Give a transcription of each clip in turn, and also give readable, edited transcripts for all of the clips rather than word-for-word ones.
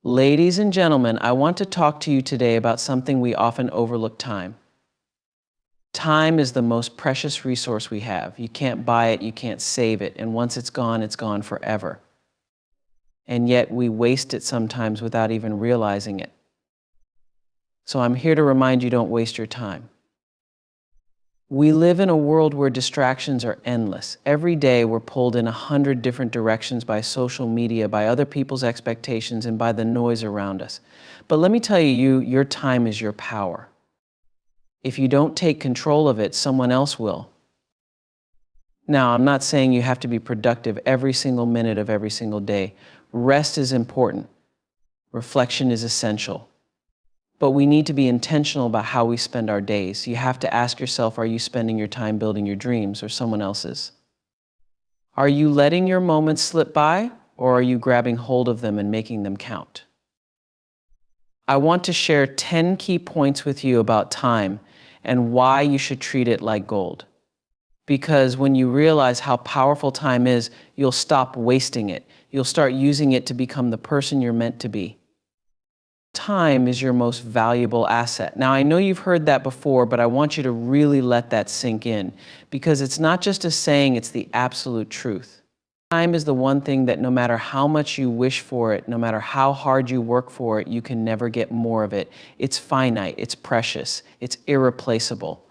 Ladies and gentlemen, I want to talk to you today about something we often overlook: time. Time is the most precious resource we have. You can't buy it, you can't save it, and once it's gone forever. And yet we waste it sometimes without even realizing it. So I'm here to remind you, don't waste your time. We live in a world where distractions are endless. Every day we're pulled in 100 different directions by social media, by other people's expectations, and by the noise around us. But let me tell you, your time is your power. If you don't take control of it, someone else will. Now, I'm not saying you have to be productive every single minute of every single day. Rest is important. Reflection is essential. But we need to be intentional about how we spend our days. You have to ask yourself, are you spending your time building your dreams or someone else's? Are you letting your moments slip by, or are you grabbing hold of them and making them count? I want to share 10 key points with you about time and why you should treat it like gold. Because when you realize how powerful time is, you'll stop wasting it. You'll start using it to become the person you're meant to be. Time is your most valuable asset. Now, I know you've heard that before, but I want you to really let that sink in, because it's not just a saying, it's the absolute truth. Time is the one thing that no matter how much you wish for it, no matter how hard you work for it, you can never get more of it. It's finite, it's precious, it's irreplaceable.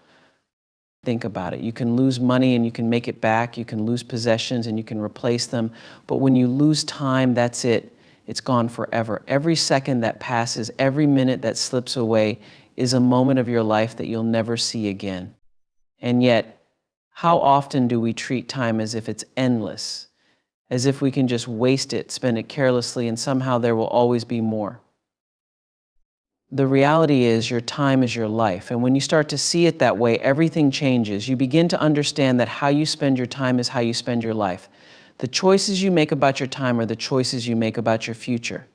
Think about it. You can lose money and you can make it back. You can lose possessions and you can replace them. But when you lose time, that's it. It's gone forever. Every second that passes, every minute that slips away is a moment of your life that you'll never see again. And yet, how often do we treat time as if it's endless, as if we can just waste it, spend it carelessly, and somehow there will always be more? The reality is your time is your life. And when you start to see it that way, everything changes. You begin to understand that how you spend your time is how you spend your life. The choices you make about your time are the choices you make about your future.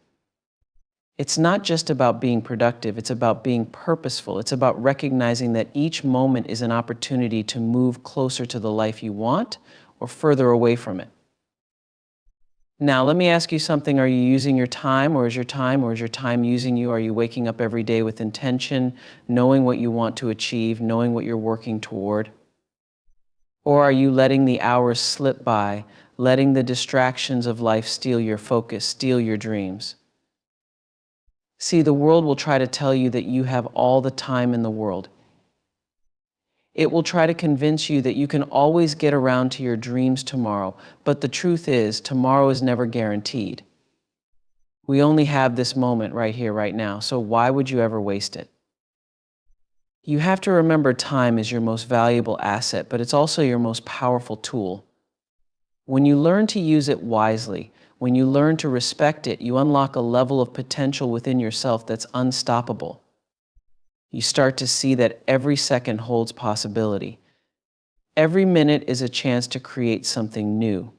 It's not just about being productive, it's about being purposeful. It's about recognizing that each moment is an opportunity to move closer to the life you want or further away from it. Now, let me ask you something. Are you using your time, or is your time using you? Are you waking up every day with intention, knowing what you want to achieve, knowing what you're working toward? Or are you letting the hours slip by, letting the distractions of life steal your focus, steal your dreams? See, the world will try to tell you that you have all the time in the world. It will try to convince you that you can always get around to your dreams tomorrow, but the truth is, tomorrow is never guaranteed. We only have this moment right here, right now, so why would you ever waste it? You have to remember, time is your most valuable asset, but it's also your most powerful tool. When you learn to use it wisely, when you learn to respect it, you unlock a level of potential within yourself that's unstoppable. You start to see that every second holds possibility. Every minute is a chance to create something new,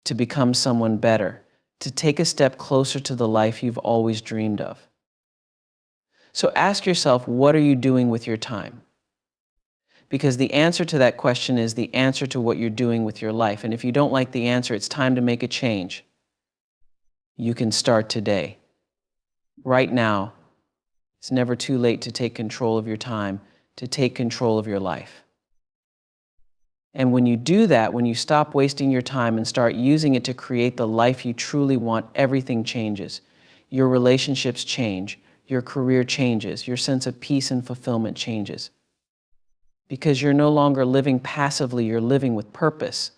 to become someone better, to take a step closer to the life you've always dreamed of. So ask yourself, what are you doing with your time? Because the answer to that question is the answer to what you're doing with your life. And if you don't like the answer, it's time to make a change. You can start today. Right now. It's never too late to take control of your time, to take control of your life. And when you do that, when you stop wasting your time and start using it to create the life you truly want, everything changes. Your relationships change, your career changes, your sense of peace and fulfillment changes. Because you're no longer living passively, you're living with purpose.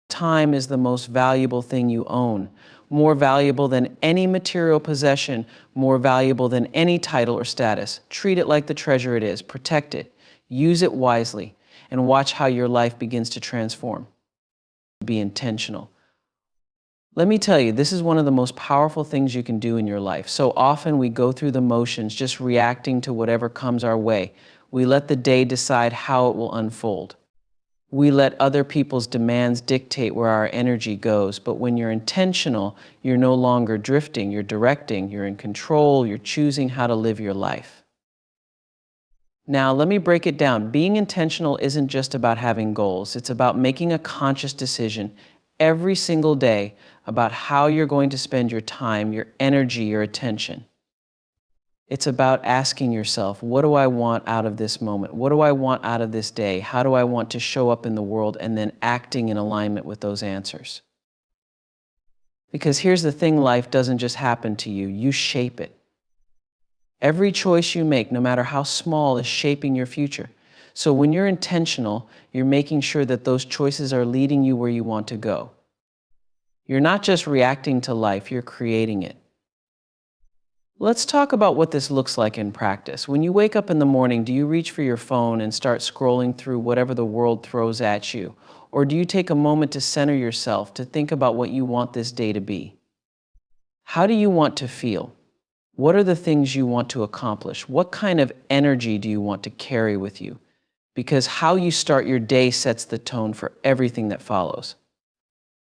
Time is the most valuable thing you own, more valuable than any material possession, more valuable than any title or status. Treat it like the treasure it is, protect it, use it wisely, and watch how your life begins to transform. Be intentional. Let me tell you, this is one of the most powerful things you can do in your life. So often we go through the motions, just reacting to whatever comes our way. We let the day decide how it will unfold. We let other people's demands dictate where our energy goes. But when you're intentional, you're no longer drifting, you're directing, you're in control, you're choosing how to live your life. Now, let me break it down. Being intentional isn't just about having goals. It's about making a conscious decision every single day about how you're going to spend your time, your energy, your attention. It's about asking yourself, what do I want out of this moment? What do I want out of this day? How do I want to show up in the world? And then acting in alignment with those answers. Because here's the thing, life doesn't just happen to you, you shape it. Every choice you make, no matter how small, is shaping your future. So when you're intentional, you're making sure that those choices are leading you where you want to go. You're not just reacting to life, you're creating it. Let's talk about what this looks like in practice. When you wake up in the morning, do you reach for your phone and start scrolling through whatever the world throws at you? Or do you take a moment to center yourself, to think about what you want this day to be? How do you want to feel? What are the things you want to accomplish? What kind of energy do you want to carry with you? Because how you start your day sets the tone for everything that follows.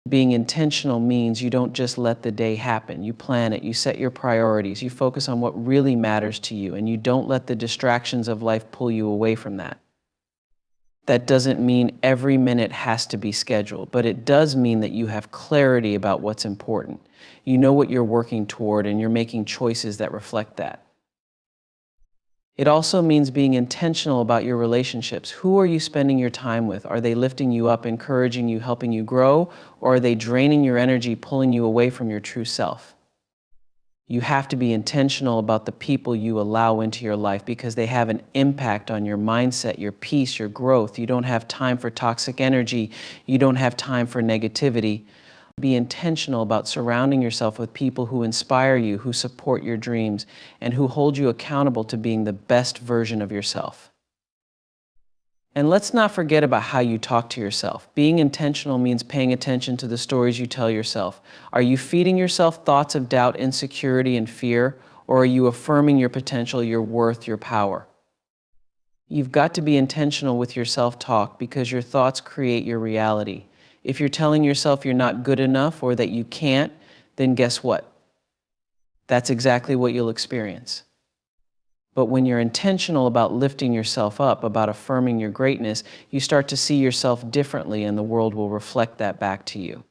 Being intentional means you don't just let the day happen. You plan it, you set your priorities, you focus on what really matters to you, and you don't let the distractions of life pull you away from that. That doesn't mean every minute has to be scheduled, but it does mean that you have clarity about what's important. You know what you're working toward, and you're making choices that reflect that. It also means being intentional about your relationships. Who are you spending your time with? Are they lifting you up, encouraging you, helping you grow, or are they draining your energy, pulling you away from your true self? You have to be intentional about the people you allow into your life because they have an impact on your mindset, your peace, your growth. You don't have time for toxic energy. You don't have time for negativity. Be intentional about surrounding yourself with people who inspire you, who support your dreams, and who hold you accountable to being the best version of yourself. And let's not forget about how you talk to yourself. Being intentional means paying attention to the stories you tell yourself. Are you feeding yourself thoughts of doubt, insecurity, and fear, or are you affirming your potential, your worth, your power? You've got to be intentional with your self-talk because your thoughts create your reality. If you're telling yourself you're not good enough or that you can't, then guess what? That's exactly what you'll experience. But when you're intentional about lifting yourself up, about affirming your greatness, you start to see yourself differently and the world will reflect that back to you.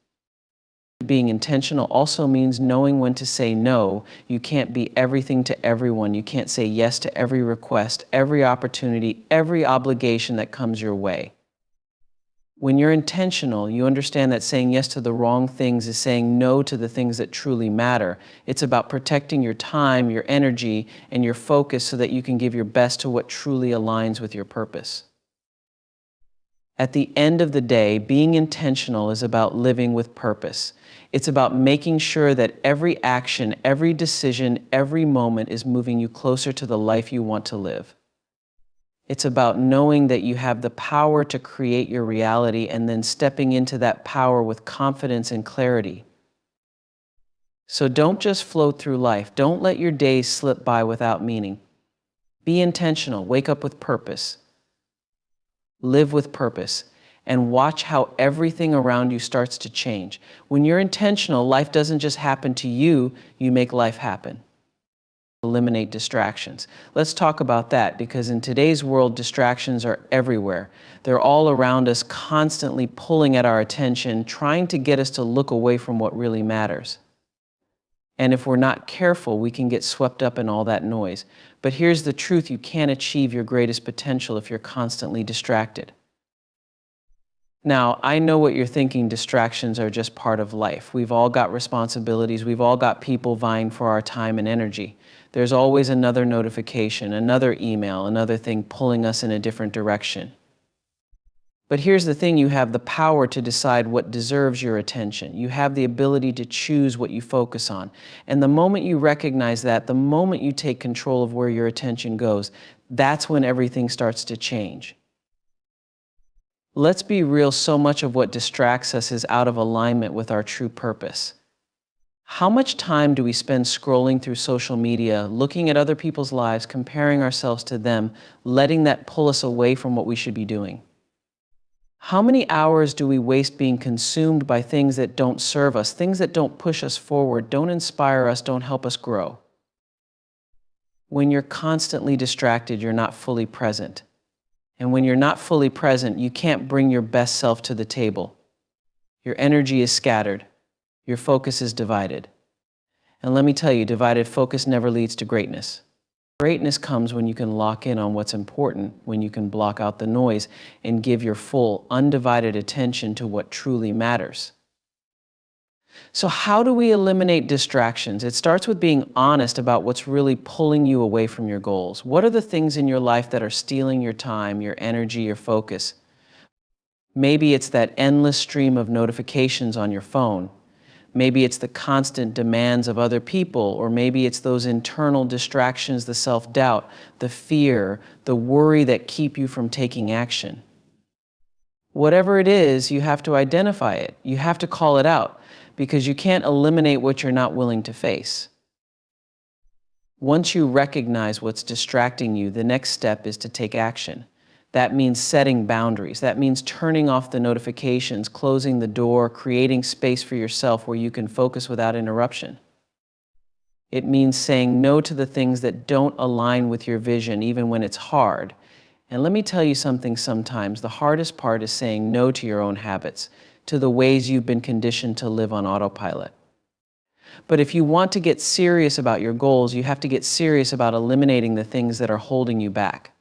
Being intentional also means knowing when to say no. You can't be everything to everyone. You can't say yes to every request, every opportunity, every obligation that comes your way. When you're intentional, you understand that saying yes to the wrong things is saying no to the things that truly matter. It's about protecting your time, your energy, and your focus so that you can give your best to what truly aligns with your purpose. At the end of the day, being intentional is about living with purpose. It's about making sure that every action, every decision, every moment is moving you closer to the life you want to live. It's about knowing that you have the power to create your reality and then stepping into that power with confidence and clarity. So don't just float through life. Don't let your days slip by without meaning. Be intentional. Wake up with purpose. Live with purpose. And watch how everything around you starts to change. When you're intentional, life doesn't just happen to you, you make life happen. Eliminate distractions. Let's talk about that because in today's world, distractions are everywhere. They're all around us, constantly pulling at our attention, trying to get us to look away from what really matters. And if we're not careful, we can get swept up in all that noise. But here's the truth, you can't achieve your greatest potential if you're constantly distracted. Now, I know what you're thinking, distractions are just part of life. We've all got responsibilities. We've all got people vying for our time and energy. There's always another notification, another email, another thing pulling us in a different direction. But here's the thing, you have the power to decide what deserves your attention. You have the ability to choose what you focus on. And the moment you recognize that, the moment you take control of where your attention goes, that's when everything starts to change. Let's be real, so much of what distracts us is out of alignment with our true purpose. How much time do we spend scrolling through social media, looking at other people's lives, comparing ourselves to them, letting that pull us away from what we should be doing? How many hours do we waste being consumed by things that don't serve us, things that don't push us forward, don't inspire us, don't help us grow? When you're constantly distracted, you're not fully present. And when you're not fully present, you can't bring your best self to the table. Your energy is scattered. Your focus is divided. And let me tell you, divided focus never leads to greatness. Greatness comes when you can lock in on what's important, when you can block out the noise and give your full, undivided attention to what truly matters. So how do we eliminate distractions? It starts with being honest about what's really pulling you away from your goals. What are the things in your life that are stealing your time, your energy, your focus? Maybe it's that endless stream of notifications on your phone. Maybe it's the constant demands of other people, or maybe it's those internal distractions, the self-doubt, the fear, the worry that keep you from taking action. Whatever it is, you have to identify it. You have to call it out, because you can't eliminate what you're not willing to face. Once you recognize what's distracting you, the next step is to take action. That means setting boundaries. That means turning off the notifications, closing the door, creating space for yourself where you can focus without interruption. It means saying no to the things that don't align with your vision, even when it's hard. And let me tell you something, sometimes the hardest part is saying no to your own habits, to the ways you've been conditioned to live on autopilot. But if you want to get serious about your goals, you have to get serious about eliminating the things that are holding you back.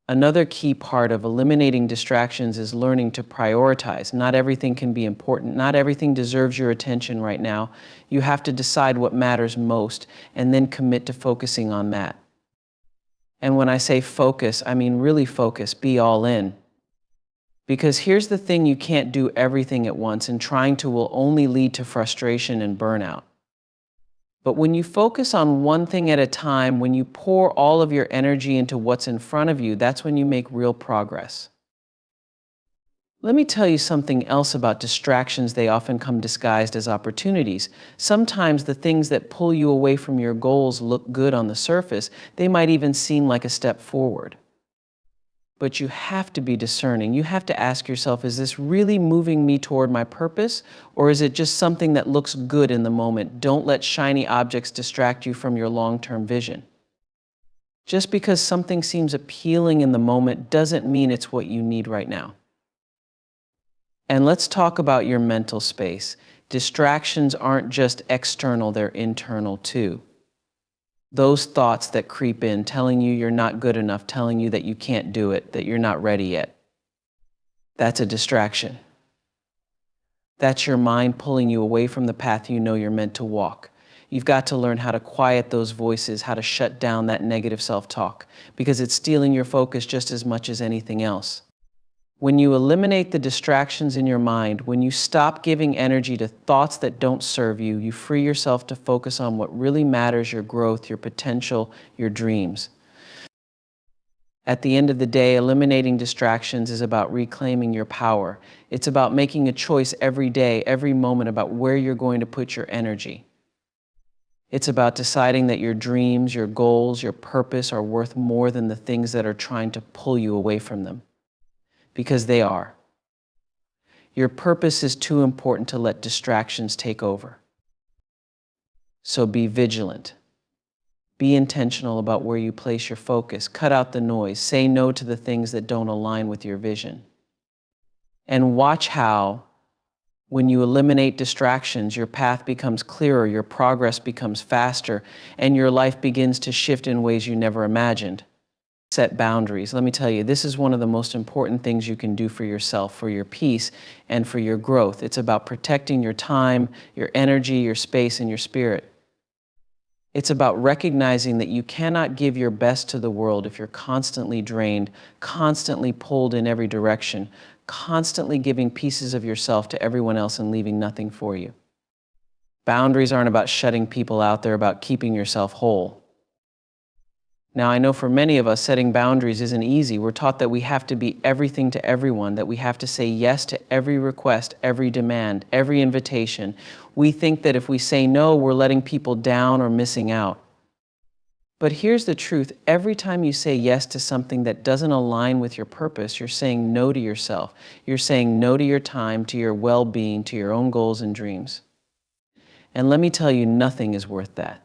Another key part of eliminating distractions is learning to prioritize. Not everything can be important. Not everything deserves your attention right now. You have to decide what matters most and then commit to focusing on that. And when I say focus, I mean really focus, be all in. Because here's the thing, you can't do everything at once, and trying to will only lead to frustration and burnout. But when you focus on one thing at a time, when you pour all of your energy into what's in front of you, that's when you make real progress. Let me tell you something else about distractions. They often come disguised as opportunities. Sometimes the things that pull you away from your goals look good on the surface. They might even seem like a step forward. But you have to be discerning. You have to ask yourself, is this really moving me toward my purpose, or is it just something that looks good in the moment? Don't let shiny objects distract you from your long-term vision. Just because something seems appealing in the moment doesn't mean it's what you need right now. And let's talk about your mental space. Distractions aren't just external, they're internal too. Those thoughts that creep in, telling you you're not good enough, telling you that you can't do it, that you're not ready yet. That's a distraction. That's your mind pulling you away from the path you know you're meant to walk. You've got to learn how to quiet those voices, how to shut down that negative self-talk, because it's stealing your focus just as much as anything else. When you eliminate the distractions in your mind, when you stop giving energy to thoughts that don't serve you, you free yourself to focus on what really matters, your growth, your potential, your dreams. At the end of the day, eliminating distractions is about reclaiming your power. It's about making a choice every day, every moment about where you're going to put your energy. It's about deciding that your dreams, your goals, your purpose are worth more than the things that are trying to pull you away from them. Because they are. Your purpose is too important to let distractions take over. So be vigilant. Be intentional about where you place your focus. Cut out the noise. Say no to the things that don't align with your vision. And watch how, when you eliminate distractions, your path becomes clearer, your progress becomes faster, and your life begins to shift in ways you never imagined. Set boundaries. Let me tell you, this is one of the most important things you can do for yourself, for your peace, and for your growth. It's about protecting your time, your energy, your space, and your spirit. It's about recognizing that you cannot give your best to the world if you're constantly drained, constantly pulled in every direction, constantly giving pieces of yourself to everyone else and leaving nothing for you. Boundaries aren't about shutting people out, they're about keeping yourself whole. Now, I know for many of us, setting boundaries isn't easy. We're taught that we have to be everything to everyone, that we have to say yes to every request, every demand, every invitation. We think that if we say no, we're letting people down or missing out. But here's the truth. Every time you say yes to something that doesn't align with your purpose, you're saying no to yourself. You're saying no to your time, to your well-being, to your own goals and dreams. And let me tell you, nothing is worth that.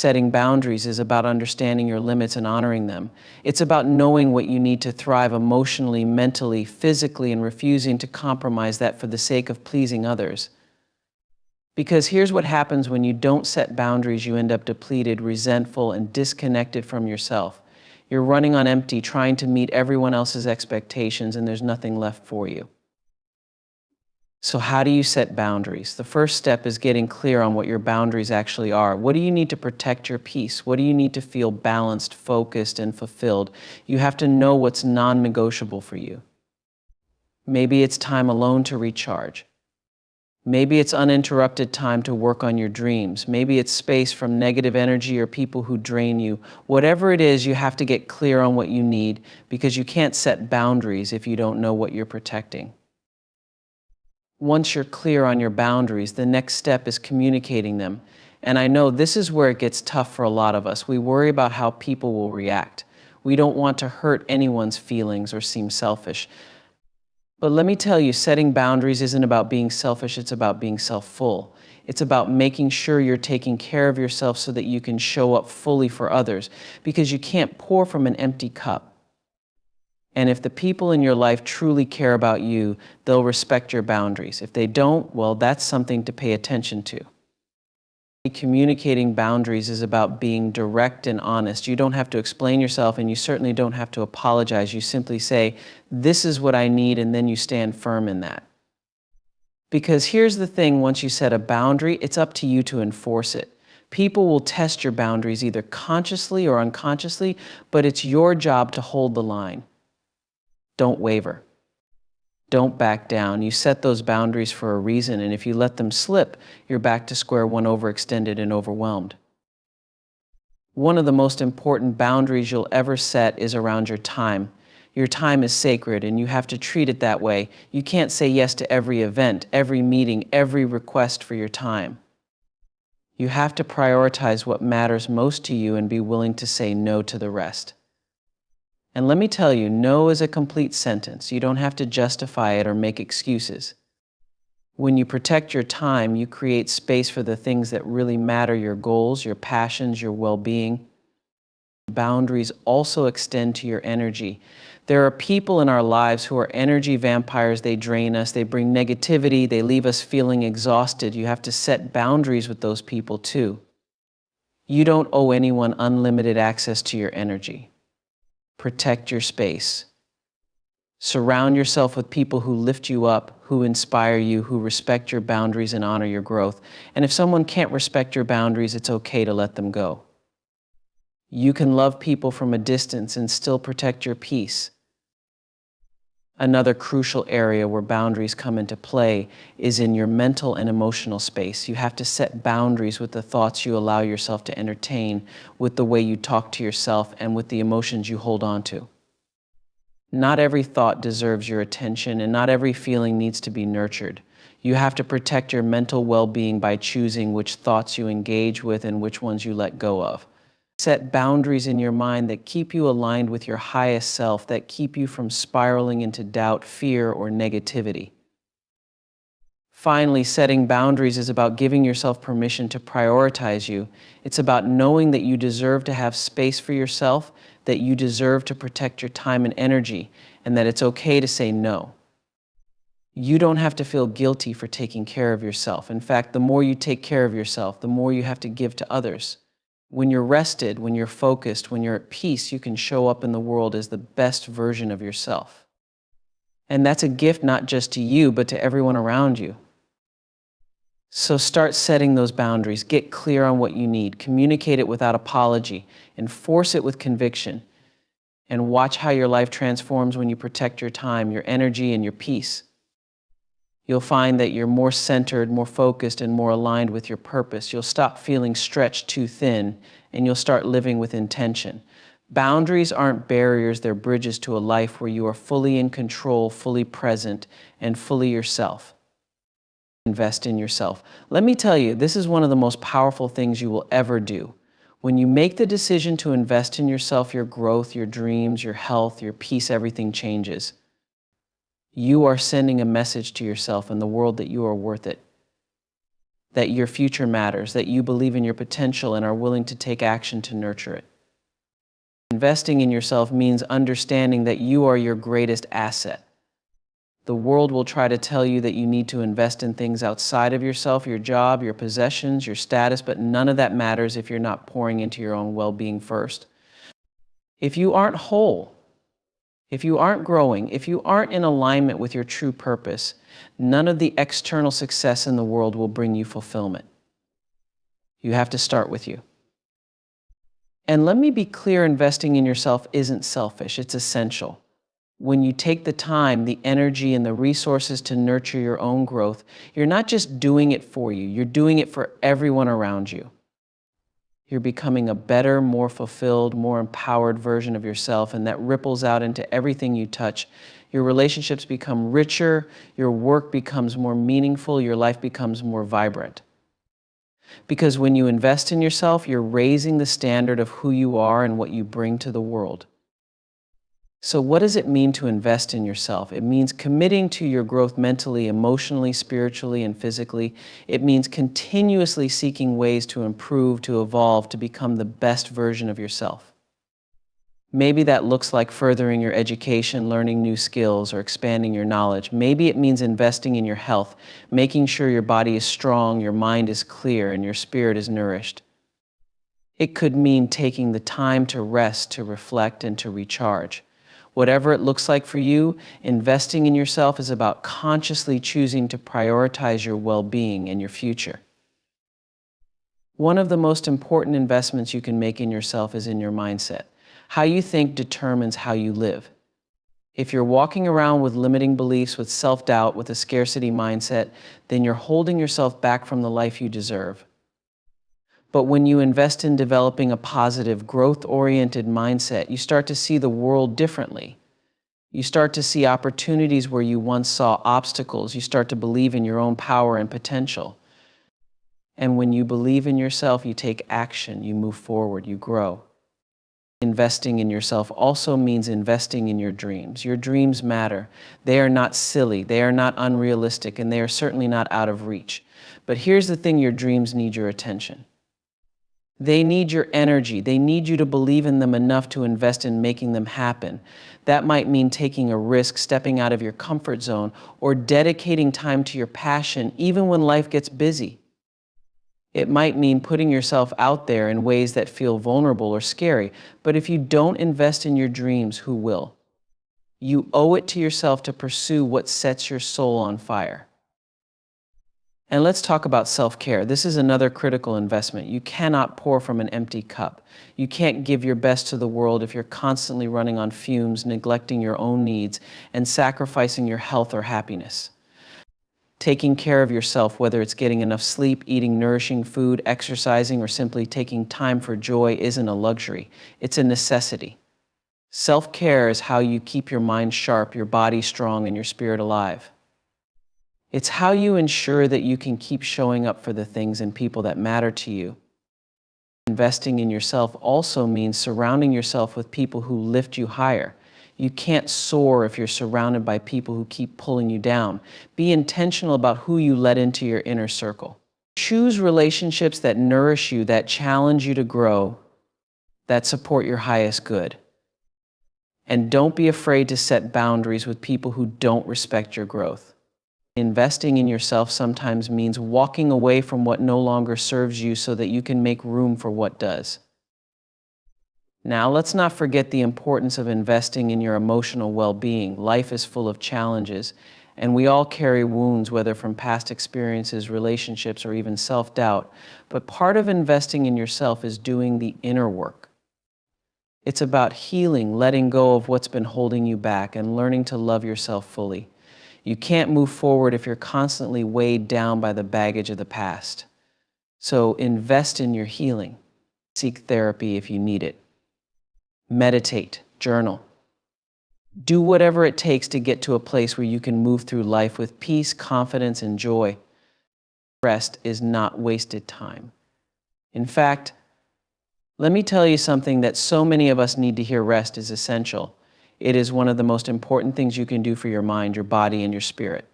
Setting boundaries is about understanding your limits and honoring them. It's about knowing what you need to thrive emotionally, mentally, physically, and refusing to compromise that for the sake of pleasing others. Because here's what happens when you don't set boundaries: you end up depleted, resentful, and disconnected from yourself. You're running on empty, trying to meet everyone else's expectations, and there's nothing left for you. So how do you set boundaries? The first step is getting clear on what your boundaries actually are. What do you need to protect your peace? What do you need to feel balanced, focused, and fulfilled? You have to know what's non-negotiable for you. Maybe it's time alone to recharge. Maybe it's uninterrupted time to work on your dreams. Maybe it's space from negative energy or people who drain you. Whatever it is, you have to get clear on what you need, because you can't set boundaries if you don't know what you're protecting. Once you're clear on your boundaries, the next step is communicating them. And I know this is where it gets tough for a lot of us. We worry about how people will react. We don't want to hurt anyone's feelings or seem selfish. But let me tell you, setting boundaries isn't about being selfish, it's about being self-full. It's about making sure you're taking care of yourself so that you can show up fully for others, because you can't pour from an empty cup. And if the people in your life truly care about you, they'll respect your boundaries. If they don't, well, that's something to pay attention to. Communicating boundaries is about being direct and honest. You don't have to explain yourself, and you certainly don't have to apologize. You simply say, "This is what I need," and then you stand firm in that. Because here's the thing: once you set a boundary, it's up to you to enforce it. People will test your boundaries either consciously or unconsciously, but it's your job to hold the line. Don't waver. Don't back down. You set those boundaries for a reason, and if you let them slip, you're back to square one, overextended and overwhelmed. One of the most important boundaries you'll ever set is around your time. Your time is sacred, and you have to treat it that way. You can't say yes to every event, every meeting, every request for your time. You have to prioritize what matters most to you and be willing to say no to the rest. And let me tell you, no is a complete sentence. You don't have to justify it or make excuses. When you protect your time, you create space for the things that really matter: your goals, your passions, your well-being. Boundaries also extend to your energy. There are people in our lives who are energy vampires. They drain us, they bring negativity, they leave us feeling exhausted. You have to set boundaries with those people too. You don't owe anyone unlimited access to your energy. Protect your space. Surround yourself with people who lift you up, who inspire you, who respect your boundaries and honor your growth. And if someone can't respect your boundaries, it's okay to let them go. You can love people from a distance and still protect your peace. Another crucial area where boundaries come into play is in your mental and emotional space. You have to set boundaries with the thoughts you allow yourself to entertain, with the way you talk to yourself, and with the emotions you hold on to. Not every thought deserves your attention, and not every feeling needs to be nurtured. You have to protect your mental well-being by choosing which thoughts you engage with and which ones you let go of. Set boundaries in your mind that keep you aligned with your highest self, that keep you from spiraling into doubt, fear, or negativity. Finally, setting boundaries is about giving yourself permission to prioritize you. It's about knowing that you deserve to have space for yourself, that you deserve to protect your time and energy, and that it's okay to say no. You don't have to feel guilty for taking care of yourself. In fact, the more you take care of yourself, the more you have to give to others. When you're rested, when you're focused, when you're at peace, you can show up in the world as the best version of yourself. And that's a gift not just to you, but to everyone around you. So start setting those boundaries. Get clear on what you need. Communicate it without apology. Enforce it with conviction. And watch how your life transforms when you protect your time, your energy, and your peace. You'll find that you're more centered, more focused, and more aligned with your purpose. You'll stop feeling stretched too thin, and you'll start living with intention. Boundaries aren't barriers, they're bridges to a life where you are fully in control, fully present, and fully yourself. Invest in yourself. Let me tell you, this is one of the most powerful things you will ever do. When you make the decision to invest in yourself, your growth, your dreams, your health, your peace, everything changes. You are sending a message to yourself and the world that you are worth it. that your future matters, that you believe in your potential and are willing to take action to nurture it. Investing in yourself means understanding that you are your greatest asset. The world will try to tell you that you need to invest in things outside of yourself, your job, your possessions, your status, but none of that matters if you're not pouring into your own well-being first. If you aren't whole, if you aren't growing, if you aren't in alignment with your true purpose, none of the external success in the world will bring you fulfillment. You have to start with you. And let me be clear, investing in yourself isn't selfish, it's essential. When you take the time, the energy, and the resources to nurture your own growth, you're not just doing it for you, you're doing it for everyone around you. You're becoming a better, more fulfilled, more empowered version of yourself, and that ripples out into everything you touch. Your relationships become richer, your work becomes more meaningful, your life becomes more vibrant. Because when you invest in yourself, you're raising the standard of who you are and what you bring to the world. So what does it mean to invest in yourself? It means committing to your growth mentally, emotionally, spiritually, and physically. It means continuously seeking ways to improve, to evolve, to become the best version of yourself. Maybe that looks like furthering your education, learning new skills, or expanding your knowledge. Maybe it means investing in your health, making sure your body is strong, your mind is clear, and your spirit is nourished. It could mean taking the time to rest, to reflect, and to recharge. Whatever it looks like for you, investing in yourself is about consciously choosing to prioritize your well-being and your future. One of the most important investments you can make in yourself is in your mindset. How you think determines how you live. If you're walking around with limiting beliefs, with self-doubt, with a scarcity mindset, then you're holding yourself back from the life you deserve. But when you invest in developing a positive, growth-oriented mindset, you start to see the world differently. You start to see opportunities where you once saw obstacles. You start to believe in your own power and potential. And when you believe in yourself, you take action, you move forward, you grow. Investing in yourself also means investing in your dreams. Your dreams matter. They are not silly, they are not unrealistic, and they are certainly not out of reach. But here's the thing, your dreams need your attention. They need your energy. They need you to believe in them enough to invest in making them happen. That might mean taking a risk, stepping out of your comfort zone, or dedicating time to your passion, even when life gets busy. It might mean putting yourself out there in ways that feel vulnerable or scary. But if you don't invest in your dreams, who will? You owe it to yourself to pursue what sets your soul on fire. And let's talk about self-care. This is another critical investment. You cannot pour from an empty cup. You can't give your best to the world if you're constantly running on fumes, neglecting your own needs, and sacrificing your health or happiness. Taking care of yourself, whether it's getting enough sleep, eating nourishing food, exercising, or simply taking time for joy, isn't a luxury. It's a necessity. Self-care is how you keep your mind sharp, your body strong, and your spirit alive. It's how you ensure that you can keep showing up for the things and people that matter to you. Investing in yourself also means surrounding yourself with people who lift you higher. You can't soar if you're surrounded by people who keep pulling you down. Be intentional about who you let into your inner circle. Choose relationships that nourish you, that challenge you to grow, that support your highest good. And don't be afraid to set boundaries with people who don't respect your growth. Investing in yourself sometimes means walking away from what no longer serves you so that you can make room for what does. Now, let's not forget the importance of investing in your emotional well-being. Life is full of challenges, and we all carry wounds, whether from past experiences, relationships, or even self-doubt. But part of investing in yourself is doing the inner work. It's about healing, letting go of what's been holding you back, and learning to love yourself fully. You can't move forward if you're constantly weighed down by the baggage of the past. So invest in your healing. Seek therapy if you need it. Meditate, journal. Do whatever it takes to get to a place where you can move through life with peace, confidence, and joy. Rest is not wasted time. In fact, let me tell you something that so many of us need to hear. Rest is essential. It is one of the most important things you can do for your mind, your body, and your spirit.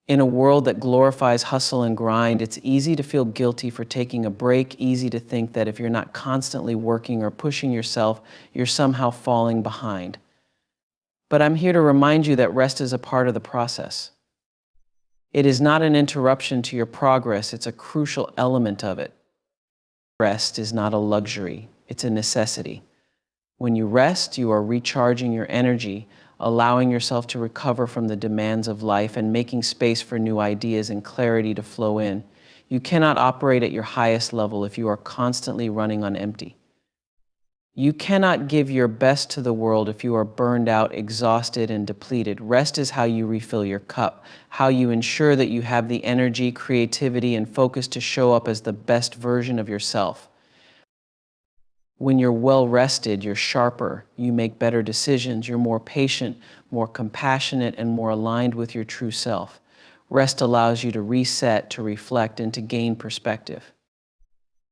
In a world that glorifies hustle and grind, it's easy to feel guilty for taking a break, easy to think that if you're not constantly working or pushing yourself, you're somehow falling behind. But I'm here to remind you that rest is a part of the process. It is not an interruption to your progress, it's a crucial element of it. Rest is not a luxury, it's a necessity. When you rest, you are recharging your energy, allowing yourself to recover from the demands of life and making space for new ideas and clarity to flow in. You cannot operate at your highest level if you are constantly running on empty. You cannot give your best to the world if you are burned out, exhausted, and depleted. Rest is how you refill your cup, how you ensure that you have the energy, creativity, and focus to show up as the best version of yourself. When you're well rested, you're sharper, you make better decisions, you're more patient, more compassionate, and more aligned with your true self. Rest allows you to reset, to reflect, and to gain perspective.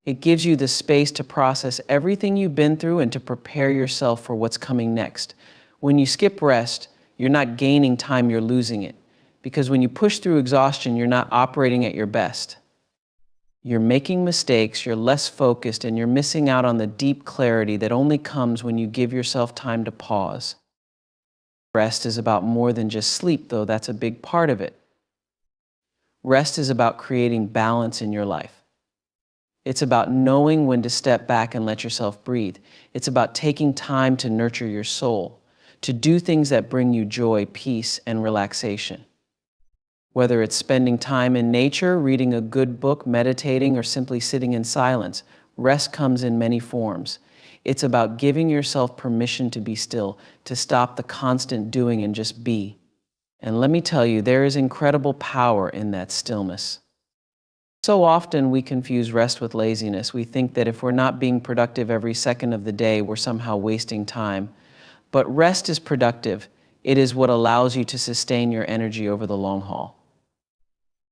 It gives you the space to process everything you've been through and to prepare yourself for what's coming next. When you skip rest, you're not gaining time, you're losing it. Because when you push through exhaustion, you're not operating at your best. You're making mistakes, you're less focused, and you're missing out on the deep clarity that only comes when you give yourself time to pause. Rest is about more than just sleep, though that's a big part of it. Rest is about creating balance in your life. It's about knowing when to step back and let yourself breathe. It's about taking time to nurture your soul, to do things that bring you joy, peace, and relaxation. Whether it's spending time in nature, reading a good book, meditating, or simply sitting in silence, rest comes in many forms. It's about giving yourself permission to be still, to stop the constant doing and just be. And let me tell you, there is incredible power in that stillness. So often we confuse rest with laziness. We think that if we're not being productive every second of the day, we're somehow wasting time. But rest is productive. It is what allows you to sustain your energy over the long haul.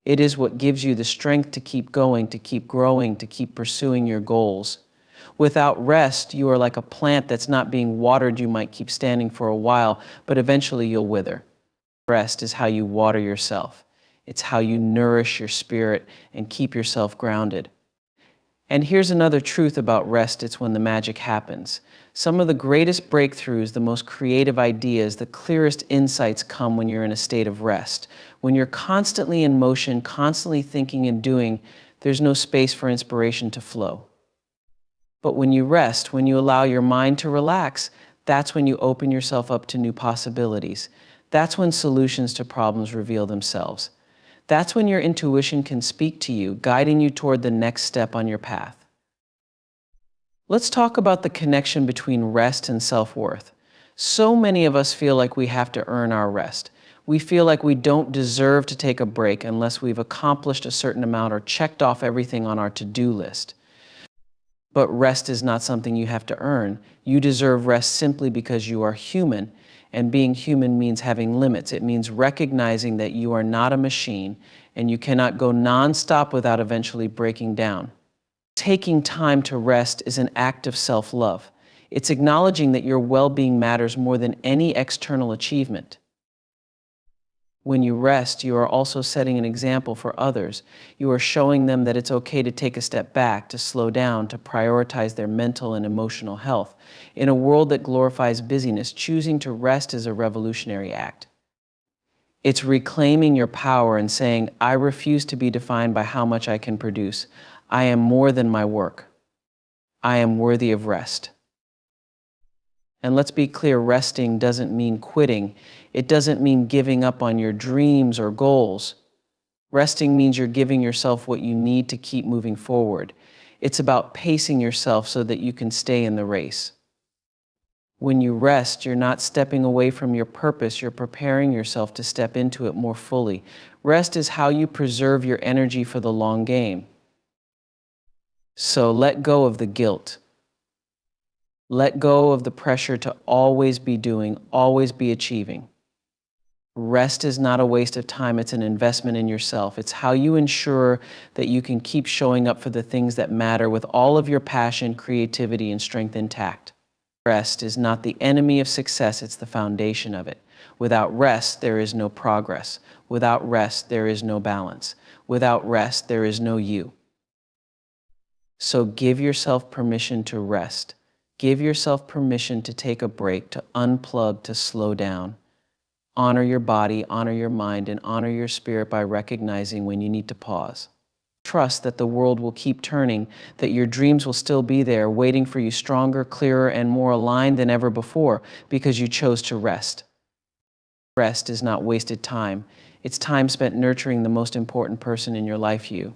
It is what gives you the strength to keep going, to keep growing, to keep pursuing your goals. Without rest, you are like a plant that's not being watered. You might keep standing for a while, but eventually you'll wither. Rest is how you water yourself. It's how you nourish your spirit and keep yourself grounded. And here's another truth about rest, it's when the magic happens. Some of the greatest breakthroughs, the most creative ideas, the clearest insights come when you're in a state of rest. When you're constantly in motion, constantly thinking and doing, there's no space for inspiration to flow. But when you rest, when you allow your mind to relax, that's when you open yourself up to new possibilities. That's when solutions to problems reveal themselves. That's when your intuition can speak to you, guiding you toward the next step on your path. Let's talk about the connection between rest and self-worth. So many of us feel like we have to earn our rest. We feel like we don't deserve to take a break unless we've accomplished a certain amount or checked off everything on our to-do list. But rest is not something you have to earn. You deserve rest simply because you are human. And being human means having limits. It means recognizing that you are not a machine and you cannot go nonstop without eventually breaking down. Taking time to rest is an act of self-love. It's acknowledging that your well-being matters more than any external achievement. When you rest, you are also setting an example for others. You are showing them that it's okay to take a step back, to slow down, to prioritize their mental and emotional health. In a world that glorifies busyness, choosing to rest is a revolutionary act. It's reclaiming your power and saying, I refuse to be defined by how much I can produce. I am more than my work. I am worthy of rest. And let's be clear, resting doesn't mean quitting. It doesn't mean giving up on your dreams or goals. Resting means you're giving yourself what you need to keep moving forward. It's about pacing yourself so that you can stay in the race. When you rest, you're not stepping away from your purpose, you're preparing yourself to step into it more fully. Rest is how you preserve your energy for the long game. So let go of the guilt. Let go of the pressure to always be doing, always be achieving. Rest is not a waste of time, it's an investment in yourself. It's how you ensure that you can keep showing up for the things that matter with all of your passion, creativity, and strength intact. Rest is not the enemy of success, it's the foundation of it. Without rest, there is no progress. Without rest, there is no balance. Without rest, there is no you. So give yourself permission to rest. Give yourself permission to take a break, to unplug, to slow down. Honor your body, honor your mind, and honor your spirit by recognizing when you need to pause. Trust that the world will keep turning, that your dreams will still be there, waiting for you stronger, clearer, and more aligned than ever before because you chose to rest. Rest is not wasted time. It's time spent nurturing the most important person in your life, you.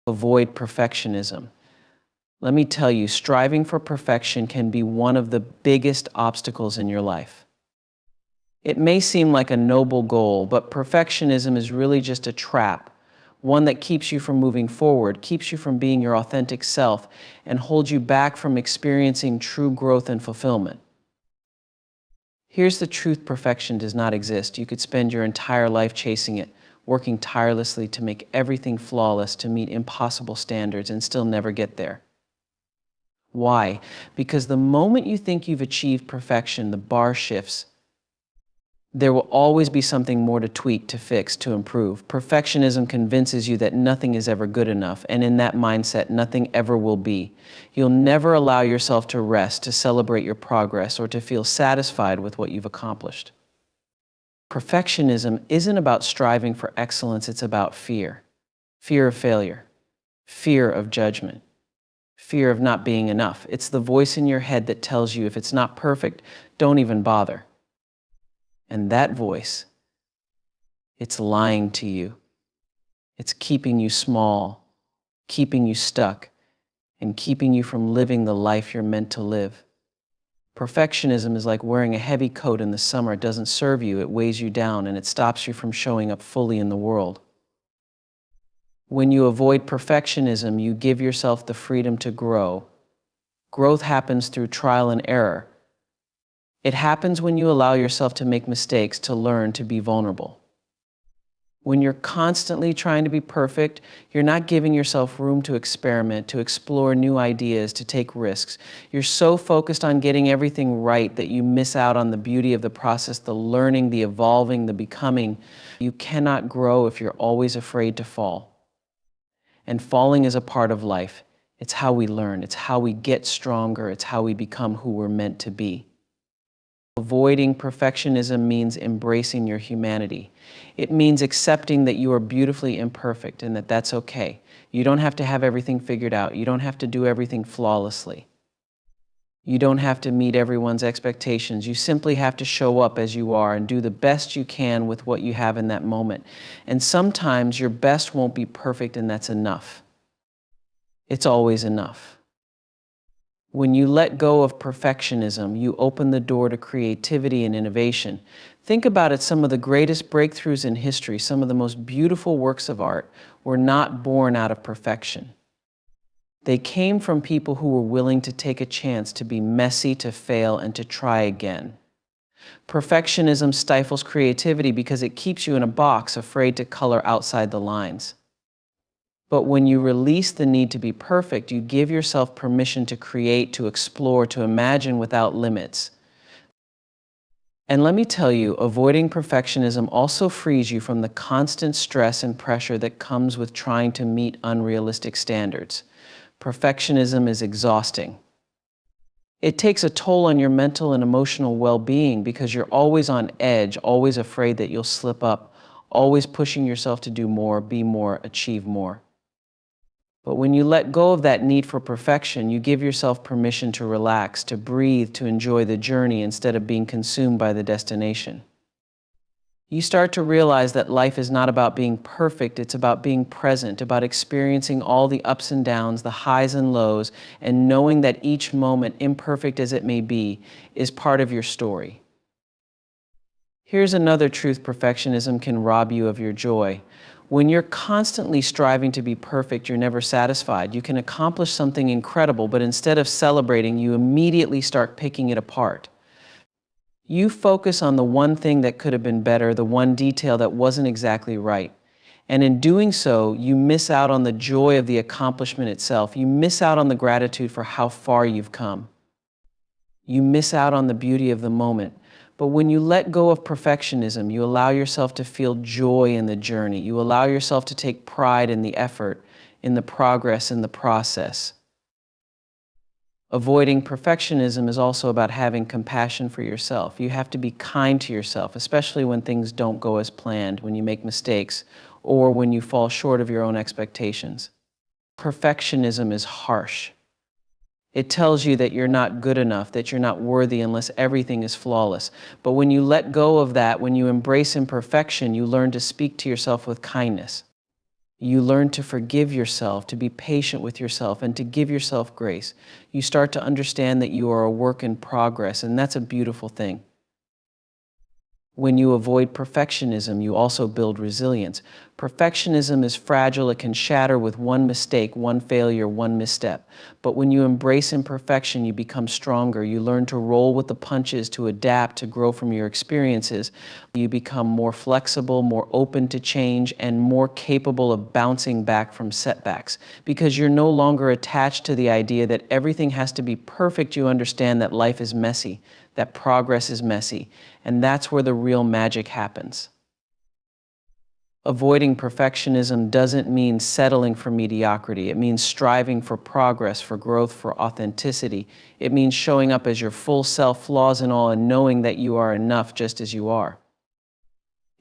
Avoid perfectionism. Let me tell you, striving for perfection can be one of the biggest obstacles in your life. It may seem like a noble goal, but perfectionism is really just a trap, one that keeps you from moving forward, keeps you from being your authentic self, and holds you back from experiencing true growth and fulfillment. Here's the truth: perfection does not exist. You could spend your entire life chasing it, working tirelessly to make everything flawless, to meet impossible standards, and still never get there. Why? Because the moment you think you've achieved perfection, the bar shifts. There will always be something more to tweak, to fix, to improve. Perfectionism convinces you that nothing is ever good enough, and in that mindset, nothing ever will be. You'll never allow yourself to rest, to celebrate your progress, or to feel satisfied with what you've accomplished. Perfectionism isn't about striving for excellence, it's about fear. Fear of failure, fear of judgment, fear of not being enough. It's the voice in your head that tells you if it's not perfect, don't even bother. And that voice, it's lying to you. It's keeping you small, keeping you stuck, and keeping you from living the life you're meant to live. Perfectionism is like wearing a heavy coat in the summer. It doesn't serve you, it weighs you down, and it stops you from showing up fully in the world. When you avoid perfectionism, you give yourself the freedom to grow. Growth happens through trial and error. It happens when you allow yourself to make mistakes, to learn, to be vulnerable. When you're constantly trying to be perfect, you're not giving yourself room to experiment, to explore new ideas, to take risks. You're so focused on getting everything right that you miss out on the beauty of the process, the learning, the evolving, the becoming. You cannot grow if you're always afraid to fall. And falling is a part of life. It's how we learn. It's how we get stronger. It's how we become who we're meant to be. Avoiding perfectionism means embracing your humanity. It means accepting that you are beautifully imperfect and that that's okay. You don't have to have everything figured out. You don't have to do everything flawlessly. You don't have to meet everyone's expectations. You simply have to show up as you are and do the best you can with what you have in that moment. And sometimes your best won't be perfect, and that's enough. It's always enough. When you let go of perfectionism, you open the door to creativity and innovation. Think about it, some of the greatest breakthroughs in history, some of the most beautiful works of art, were not born out of perfection. They came from people who were willing to take a chance, to be messy, to fail, and to try again. Perfectionism stifles creativity because it keeps you in a box, afraid to color outside the lines. But when you release the need to be perfect, you give yourself permission to create, to explore, to imagine without limits. And let me tell you, avoiding perfectionism also frees you from the constant stress and pressure that comes with trying to meet unrealistic standards. Perfectionism is exhausting. It takes a toll on your mental and emotional well-being because you're always on edge, always afraid that you'll slip up, always pushing yourself to do more, be more, achieve more. But when you let go of that need for perfection, you give yourself permission to relax, to breathe, to enjoy the journey instead of being consumed by the destination. You start to realize that life is not about being perfect, it's about being present, about experiencing all the ups and downs, the highs and lows, and knowing that each moment, imperfect as it may be, is part of your story. Here's another truth: perfectionism can rob you of your joy. When you're constantly striving to be perfect, you're never satisfied. You can accomplish something incredible, but instead of celebrating, you immediately start picking it apart. You focus on the one thing that could have been better, the one detail that wasn't exactly right. And in doing so, you miss out on the joy of the accomplishment itself. You miss out on the gratitude for how far you've come. You miss out on the beauty of the moment. But when you let go of perfectionism, you allow yourself to feel joy in the journey. You allow yourself to take pride in the effort, in the progress, in the process. Avoiding perfectionism is also about having compassion for yourself. You have to be kind to yourself, especially when things don't go as planned, when you make mistakes, or when you fall short of your own expectations. Perfectionism is harsh. It tells you that you're not good enough, that you're not worthy unless everything is flawless. But when you let go of that, when you embrace imperfection, you learn to speak to yourself with kindness. You learn to forgive yourself, to be patient with yourself, and to give yourself grace. You start to understand that you are a work in progress, and that's a beautiful thing. When you avoid perfectionism, you also build resilience. Perfectionism is fragile. It can shatter with one mistake, one failure, one misstep. But when you embrace imperfection, you become stronger. You learn to roll with the punches, to adapt, to grow from your experiences. You become more flexible, more open to change, and more capable of bouncing back from setbacks. Because you're no longer attached to the idea that everything has to be perfect. You understand that life is messy, that progress is messy, and that's where the real magic happens. Avoiding perfectionism doesn't mean settling for mediocrity. It means striving for progress, for growth, for authenticity. It means showing up as your full self, flaws and all, and knowing that you are enough just as you are.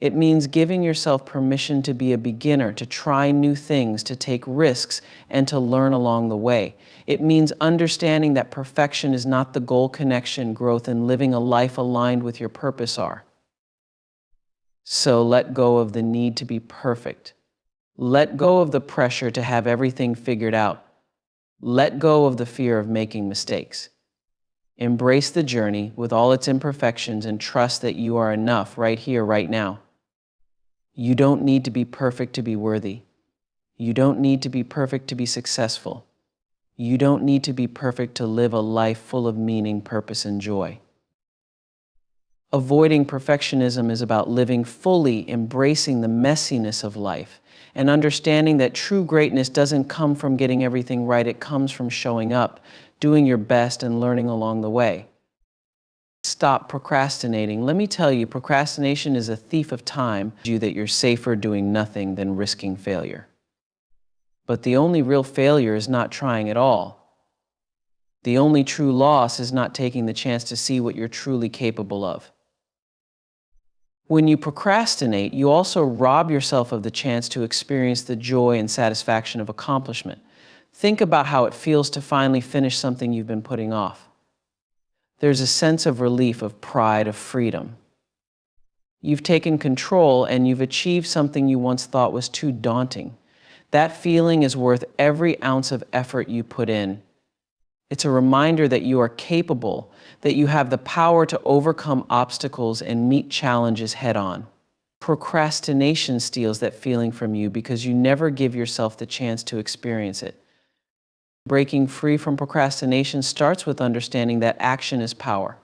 It means giving yourself permission to be a beginner, to try new things, to take risks, and to learn along the way. It means understanding that perfection is not the goal. Connection, growth, and living a life aligned with your purpose are. So let go of the need to be perfect. Let go of the pressure to have everything figured out. Let go of the fear of making mistakes. Embrace the journey with all its imperfections and trust that you are enough right here, right now. You don't need to be perfect to be worthy. You don't need to be perfect to be successful. You don't need to be perfect to live a life full of meaning, purpose, and joy. Avoiding perfectionism is about living fully, embracing the messiness of life, and understanding that true greatness doesn't come from getting everything right. It comes from showing up, doing your best, and learning along the way. Stop procrastinating. Let me tell you, procrastination is a thief of time. You that you're safer doing nothing than risking failure. But the only real failure is not trying at all. The only true loss is not taking the chance to see what you're truly capable of. When you procrastinate, you also rob yourself of the chance to experience the joy and satisfaction of accomplishment. Think about how it feels to finally finish something you've been putting off. There's a sense of relief, of pride, of freedom. You've taken control and you've achieved something you once thought was too daunting. That feeling is worth every ounce of effort you put in. It's a reminder that you are capable, that you have the power to overcome obstacles and meet challenges head on. Procrastination steals that feeling from you because you never give yourself the chance to experience it. Breaking free from procrastination starts with understanding that action is power.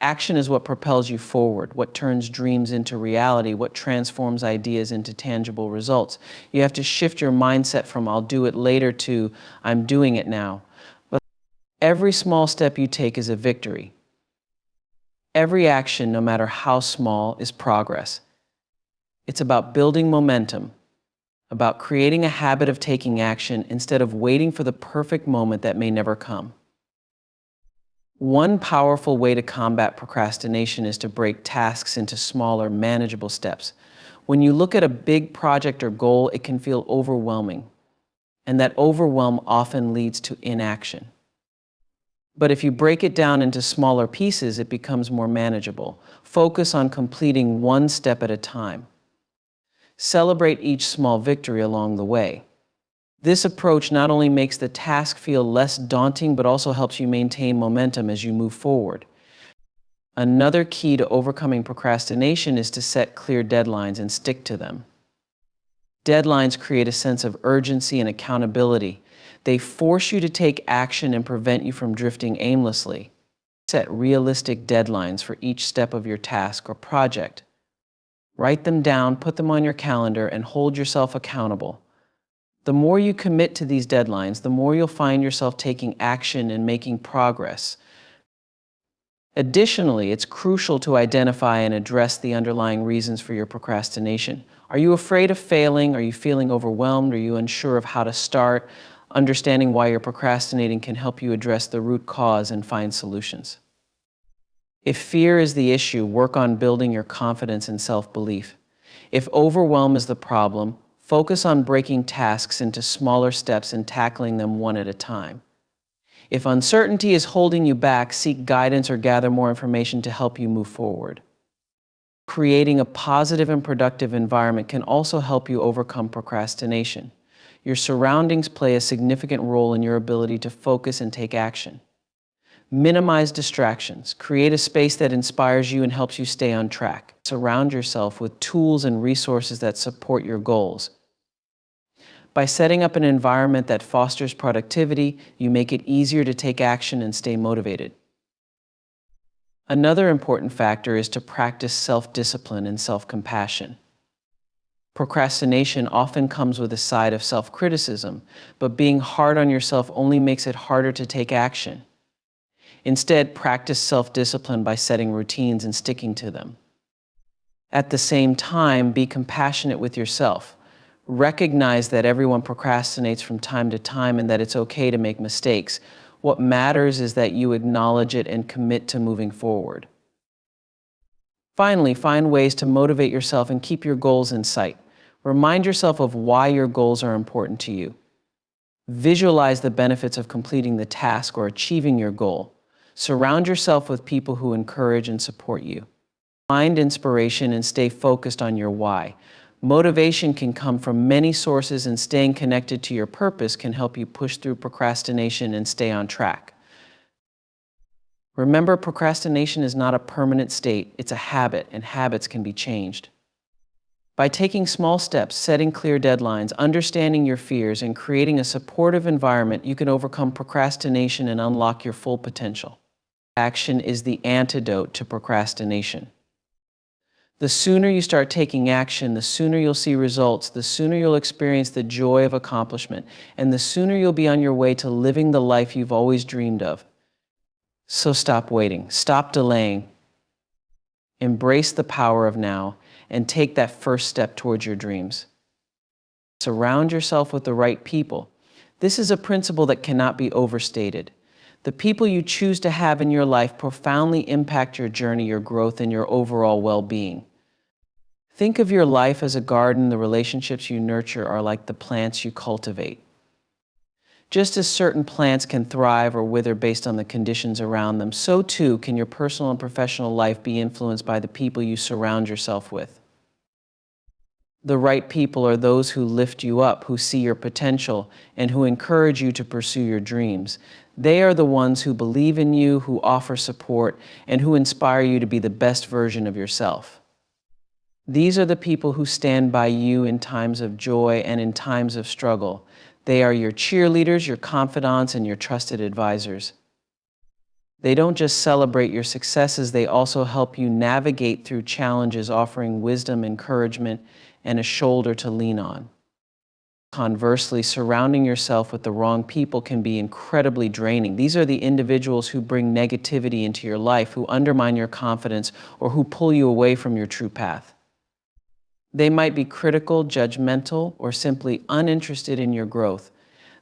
Action is what propels you forward, what turns dreams into reality, what transforms ideas into tangible results. You have to shift your mindset from "I'll do it later" to "I'm doing it now." But every small step you take is a victory. Every action, no matter how small, is progress. It's about building momentum, about creating a habit of taking action instead of waiting for the perfect moment that may never come. One powerful way to combat procrastination is to break tasks into smaller, manageable steps. When you look at a big project or goal, it can feel overwhelming, and that overwhelm often leads to inaction. But if you break it down into smaller pieces, it becomes more manageable. Focus on completing one step at a time. Celebrate each small victory along the way. This approach not only makes the task feel less daunting, but also helps you maintain momentum as you move forward. Another key to overcoming procrastination is to set clear deadlines and stick to them. Deadlines create a sense of urgency and accountability. They force you to take action and prevent you from drifting aimlessly. Set realistic deadlines for each step of your task or project. Write them down, put them on your calendar, and hold yourself accountable. The more you commit to these deadlines, the more you'll find yourself taking action and making progress. Additionally, it's crucial to identify and address the underlying reasons for your procrastination. Are you afraid of failing? Are you feeling overwhelmed? Are you unsure of how to start? Understanding why you're procrastinating can help you address the root cause and find solutions. If fear is the issue, work on building your confidence and self-belief. If overwhelm is the problem, focus on breaking tasks into smaller steps and tackling them one at a time. If uncertainty is holding you back, seek guidance or gather more information to help you move forward. Creating a positive and productive environment can also help you overcome procrastination. Your surroundings play a significant role in your ability to focus and take action. Minimize distractions. Create a space that inspires you and helps you stay on track. Surround yourself with tools and resources that support your goals. By setting up an environment that fosters productivity, you make it easier to take action and stay motivated. Another important factor is to practice self-discipline and self-compassion. Procrastination often comes with a side of self-criticism, but being hard on yourself only makes it harder to take action. Instead, practice self-discipline by setting routines and sticking to them. At the same time, be compassionate with yourself. Recognize that everyone procrastinates from time to time and that it's okay to make mistakes. What matters is that you acknowledge it and commit to moving forward. Finally, find ways to motivate yourself and keep your goals in sight. Remind yourself of why your goals are important to you. Visualize the benefits of completing the task or achieving your goal. Surround yourself with people who encourage and support you. Find inspiration and stay focused on your why. Motivation can come from many sources, and staying connected to your purpose can help you push through procrastination and stay on track. Remember, procrastination is not a permanent state, it's a habit, and habits can be changed. By taking small steps, setting clear deadlines, understanding your fears, and creating a supportive environment, you can overcome procrastination and unlock your full potential. Action is the antidote to procrastination. The sooner you start taking action, the sooner you'll see results, the sooner you'll experience the joy of accomplishment, and the sooner you'll be on your way to living the life you've always dreamed of. So stop waiting, stop delaying, embrace the power of now, and take that first step towards your dreams. Surround yourself with the right people. This is a principle that cannot be overstated. The people you choose to have in your life profoundly impact your journey, your growth, and your overall well-being. Think of your life as a garden. The relationships you nurture are like the plants you cultivate. Just as certain plants can thrive or wither based on the conditions around them, so too can your personal and professional life be influenced by the people you surround yourself with. The right people are those who lift you up, who see your potential, and who encourage you to pursue your dreams. They are the ones who believe in you, who offer support, and who inspire you to be the best version of yourself. These are the people who stand by you in times of joy and in times of struggle. They are your cheerleaders, your confidants, and your trusted advisors. They don't just celebrate your successes, they also help you navigate through challenges, offering wisdom, encouragement, and a shoulder to lean on. Conversely, surrounding yourself with the wrong people can be incredibly draining. These are the individuals who bring negativity into your life, who undermine your confidence, or who pull you away from your true path. They might be critical, judgmental, or simply uninterested in your growth.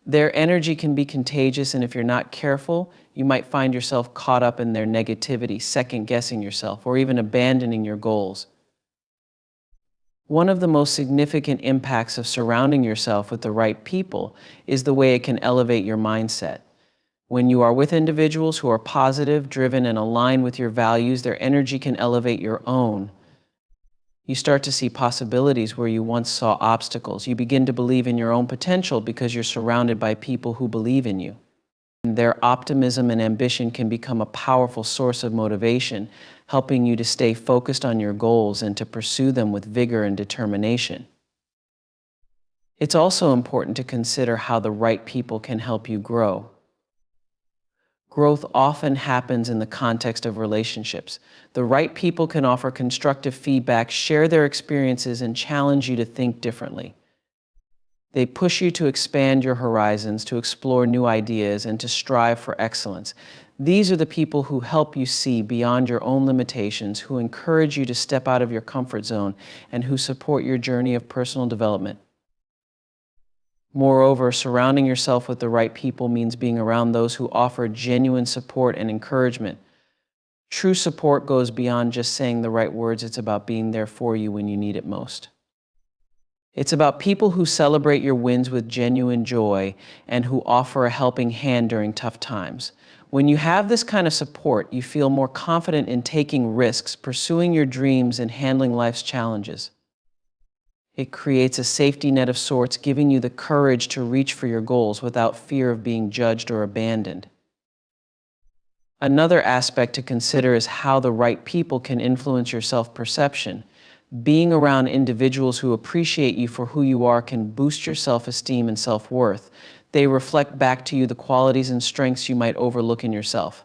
Their energy can be contagious, and if you're not careful, you might find yourself caught up in their negativity, second-guessing yourself, or even abandoning your goals. One of the most significant impacts of surrounding yourself with the right people is the way it can elevate your mindset. When you are with individuals who are positive, driven, and aligned with your values, their energy can elevate your own. You start to see possibilities where you once saw obstacles. You begin to believe in your own potential because you're surrounded by people who believe in you. Their optimism and ambition can become a powerful source of motivation, helping you to stay focused on your goals and to pursue them with vigor and determination. It's also important to consider how the right people can help you grow. Growth often happens in the context of relationships. The right people can offer constructive feedback, share their experiences, and challenge you to think differently. They push you to expand your horizons, to explore new ideas, and to strive for excellence. These are the people who help you see beyond your own limitations, who encourage you to step out of your comfort zone, and who support your journey of personal development. Moreover, surrounding yourself with the right people means being around those who offer genuine support and encouragement. True support goes beyond just saying the right words. It's about being there for you when you need it most. It's about people who celebrate your wins with genuine joy and who offer a helping hand during tough times. When you have this kind of support, you feel more confident in taking risks, pursuing your dreams, and handling life's challenges. It creates a safety net of sorts, giving you the courage to reach for your goals without fear of being judged or abandoned. Another aspect to consider is how the right people can influence your self-perception. Being around individuals who appreciate you for who you are can boost your self-esteem and self-worth. They reflect back to you the qualities and strengths you might overlook in yourself.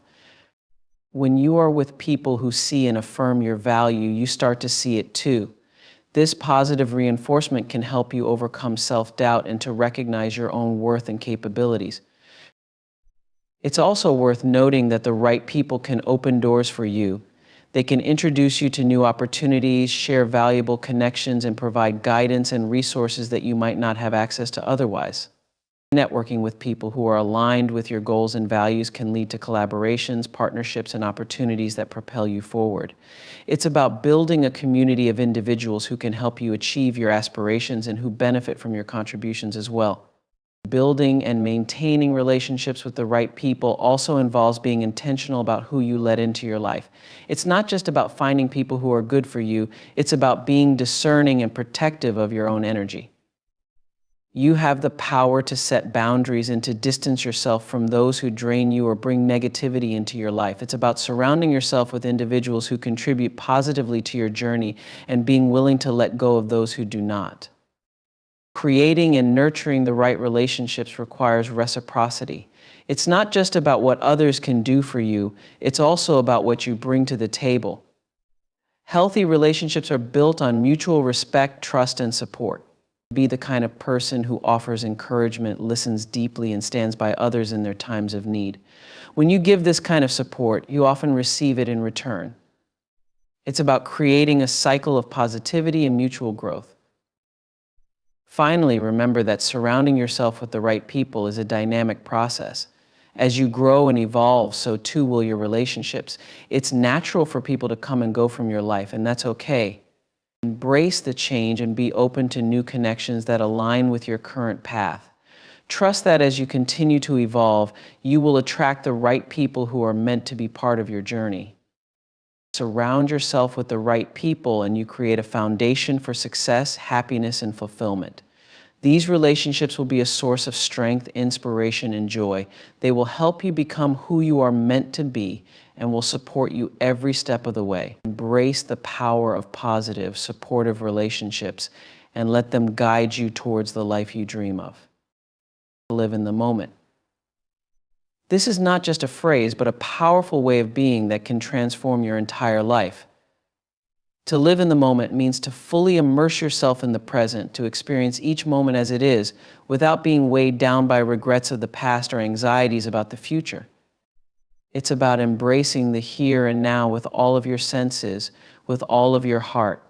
When you are with people who see and affirm your value, you start to see it too. This positive reinforcement can help you overcome self-doubt and to recognize your own worth and capabilities. It's also worth noting that the right people can open doors for you. They can introduce you to new opportunities, share valuable connections, and provide guidance and resources that you might not have access to otherwise. Networking with people who are aligned with your goals and values can lead to collaborations, partnerships, and opportunities that propel you forward. It's about building a community of individuals who can help you achieve your aspirations and who benefit from your contributions as well. Building and maintaining relationships with the right people also involves being intentional about who you let into your life. It's not just about finding people who are good for you, it's about being discerning and protective of your own energy. You have the power to set boundaries and to distance yourself from those who drain you or bring negativity into your life. It's about surrounding yourself with individuals who contribute positively to your journey and being willing to let go of those who do not. Creating and nurturing the right relationships requires reciprocity. It's not just about what others can do for you, it's also about what you bring to the table. Healthy relationships are built on mutual respect, trust, and support. Be the kind of person who offers encouragement, listens deeply, and stands by others in their times of need. When you give this kind of support, you often receive it in return. It's about creating a cycle of positivity and mutual growth. Finally, remember that surrounding yourself with the right people is a dynamic process. As you grow and evolve, so too will your relationships. It's natural for people to come and go from your life, and that's okay. Embrace the change and be open to new connections that align with your current path. Trust that as you continue to evolve, you will attract the right people who are meant to be part of your journey. Surround yourself with the right people and you create a foundation for success, happiness, and fulfillment. These relationships will be a source of strength, inspiration, and joy. They will help you become who you are meant to be and will support you every step of the way. Embrace the power of positive, supportive relationships and let them guide you towards the life you dream of. Live in the moment. This is not just a phrase, but a powerful way of being that can transform your entire life. To live in the moment means to fully immerse yourself in the present, to experience each moment as it is, without being weighed down by regrets of the past or anxieties about the future. It's about embracing the here and now with all of your senses, with all of your heart.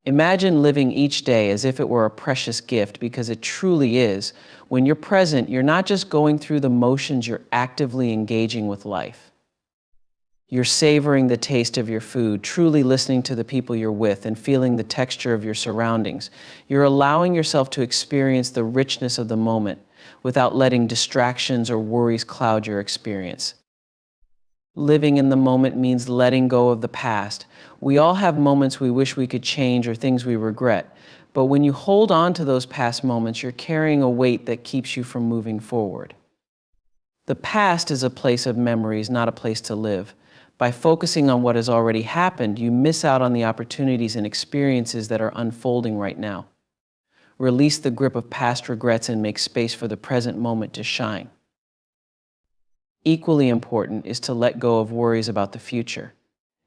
Imagine living each day as if it were a precious gift, because it truly is. When you're present, you're not just going through the motions, you're actively engaging with life. You're savoring the taste of your food, truly listening to the people you're with, and feeling the texture of your surroundings. You're allowing yourself to experience the richness of the moment without letting distractions or worries cloud your experience. Living in the moment means letting go of the past. We all have moments we wish we could change or things we regret. But when you hold on to those past moments, you're carrying a weight that keeps you from moving forward. The past is a place of memories, not a place to live. By focusing on what has already happened, you miss out on the opportunities and experiences that are unfolding right now. Release the grip of past regrets and make space for the present moment to shine. Equally important is to let go of worries about the future.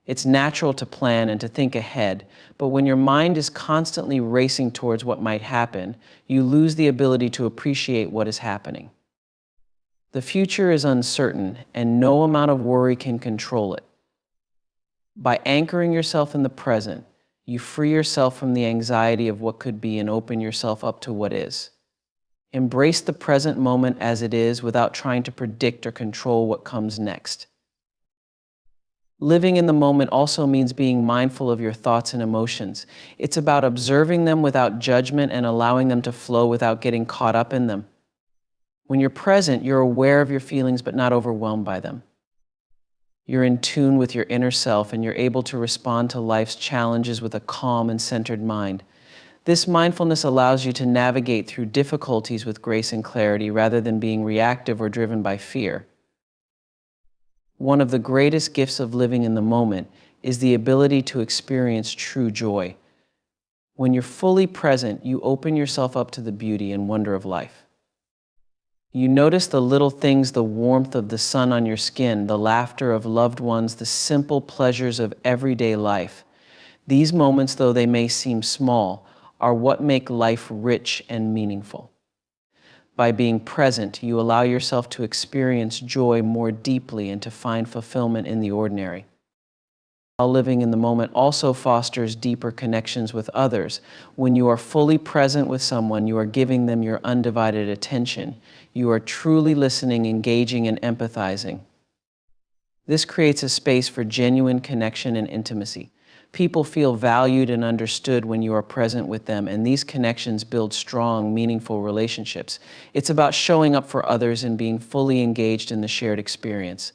It's natural to plan and to think ahead, but when your mind is constantly racing towards what might happen, you lose the ability to appreciate what is happening. The future is uncertain, and no amount of worry can control it. By anchoring yourself in the present, you free yourself from the anxiety of what could be and open yourself up to what is. Embrace the present moment as it is without trying to predict or control what comes next. Living in the moment also means being mindful of your thoughts and emotions. It's about observing them without judgment and allowing them to flow without getting caught up in them. When you're present, you're aware of your feelings but not overwhelmed by them. You're in tune with your inner self and you're able to respond to life's challenges with a calm and centered mind. This mindfulness allows you to navigate through difficulties with grace and clarity rather than being reactive or driven by fear. One of the greatest gifts of living in the moment is the ability to experience true joy. When you're fully present, you open yourself up to the beauty and wonder of life. You notice the little things, the warmth of the sun on your skin, the laughter of loved ones, the simple pleasures of everyday life. These moments, though they may seem small, are what make life rich and meaningful. By being present, you allow yourself to experience joy more deeply and to find fulfillment in the ordinary. While living in the moment also fosters deeper connections with others. When you are fully present with someone, you are giving them your undivided attention. You are truly listening, engaging, and empathizing. This creates a space for genuine connection and intimacy. People feel valued and understood when you are present with them, and these connections build strong, meaningful relationships. It's about showing up for others and being fully engaged in the shared experience.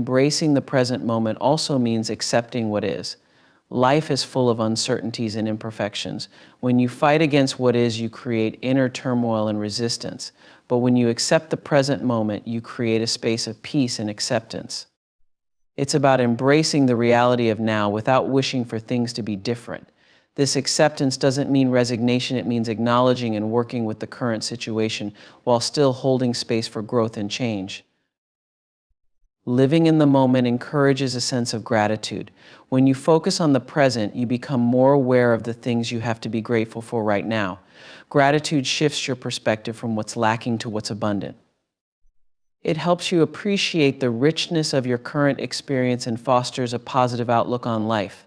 Embracing the present moment also means accepting what is. Life is full of uncertainties and imperfections. When you fight against what is, you create inner turmoil and resistance. But when you accept the present moment, you create a space of peace and acceptance. It's about embracing the reality of now without wishing for things to be different. This acceptance doesn't mean resignation, it means acknowledging and working with the current situation while still holding space for growth and change. Living in the moment encourages a sense of gratitude. When you focus on the present, you become more aware of the things you have to be grateful for right now. Gratitude shifts your perspective from what's lacking to what's abundant. It helps you appreciate the richness of your current experience and fosters a positive outlook on life.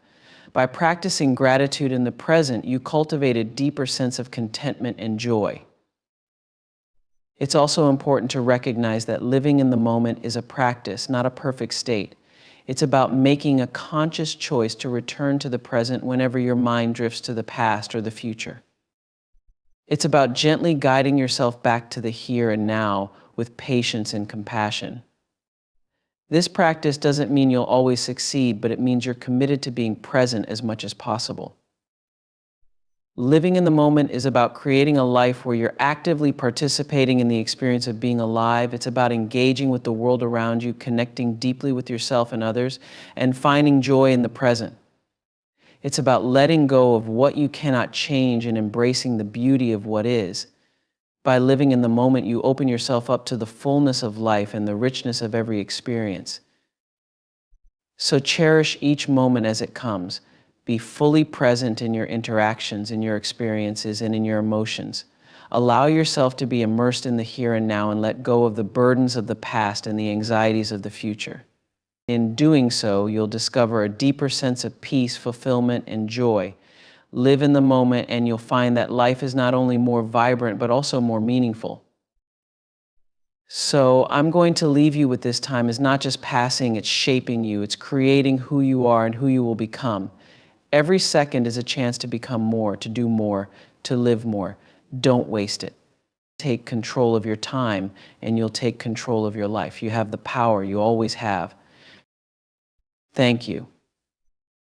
By practicing gratitude in the present, you cultivate a deeper sense of contentment and joy. It's also important to recognize that living in the moment is a practice, not a perfect state. It's about making a conscious choice to return to the present whenever your mind drifts to the past or the future. It's about gently guiding yourself back to the here and now with patience and compassion. This practice doesn't mean you'll always succeed, but it means you're committed to being present as much as possible. Living in the moment is about creating a life where you're actively participating in the experience of being alive. It's about engaging with the world around you, connecting deeply with yourself and others, and finding joy in the present. It's about letting go of what you cannot change and embracing the beauty of what is. By living in the moment, you open yourself up to the fullness of life and the richness of every experience. So cherish each moment as it comes. Be fully present in your interactions, in your experiences, and in your emotions. Allow yourself to be immersed in the here and now and let go of the burdens of the past and the anxieties of the future. In doing so, you'll discover a deeper sense of peace, fulfillment, and joy. Live in the moment and you'll find that life is not only more vibrant, but also more meaningful. So I'm going to leave you with this time as not just passing, it's shaping you, it's creating who you are and who you will become. Every second is a chance to become more, to do more, to live more. Don't waste it. Take control of your time and you'll take control of your life. You have the power, you always have. Thank you.